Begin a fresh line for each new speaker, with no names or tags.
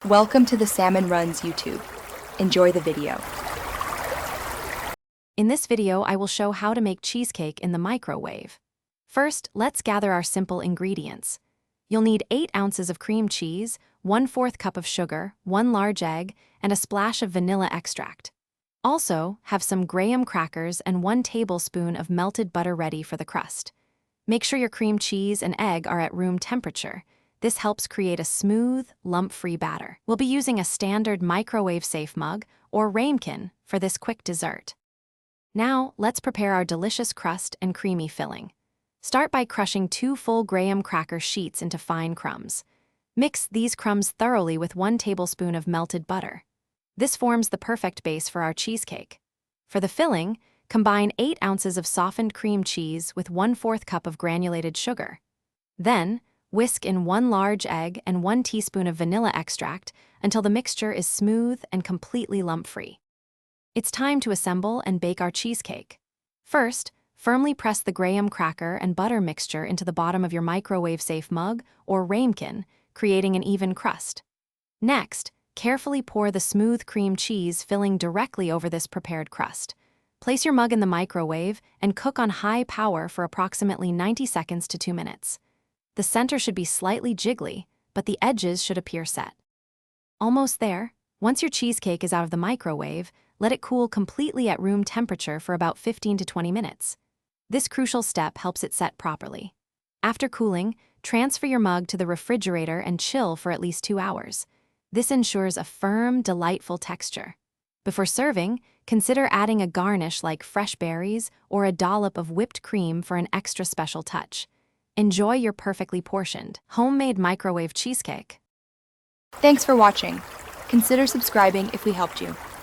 Welcome to the Salmon Runs YouTube. Enjoy the video.
In this video, I will show how to make cheesecake in the microwave. First, let's gather our simple ingredients. You'll need 8 ounces of cream cheese, 1/4 cup of sugar, 1 large egg, and a splash of vanilla extract. Also, have some graham crackers and 1 tablespoon of melted butter ready for the crust. Make sure your cream cheese and egg are at room temperature. This helps create a smooth, lump-free batter. We'll be using a standard microwave-safe mug or ramekin for this quick dessert. Now, let's prepare our delicious crust and creamy filling. Start by crushing 2 full graham cracker sheets into fine crumbs. Mix these crumbs thoroughly with 1 tablespoon of melted butter. This forms the perfect base for our cheesecake. For the filling, combine 8 ounces of softened cream cheese with 1/4 cup of granulated sugar. Then, whisk in 1 large egg and 1 teaspoon of vanilla extract until the mixture is smooth and completely lump-free. It's time to assemble and bake our cheesecake. First, firmly press the graham cracker and butter mixture into the bottom of your microwave-safe mug or ramekin, creating an even crust. Next, carefully pour the smooth cream cheese filling directly over this prepared crust. Place your mug in the microwave and cook on high power for approximately 90 seconds to 2 minutes. The center should be slightly jiggly, but the edges should appear set. Almost there. Once your cheesecake is out of the microwave, let it cool completely at room temperature for about 15 to 20 minutes. This crucial step helps it set properly. After cooling, transfer your mug to the refrigerator and chill for at least 2 hours. This ensures a firm, delightful texture. Before serving, consider adding a garnish like fresh berries or a dollop of whipped cream for an extra special touch. Enjoy your perfectly portioned, homemade microwave cheesecake.
Thanks for watching. Consider subscribing if we helped you.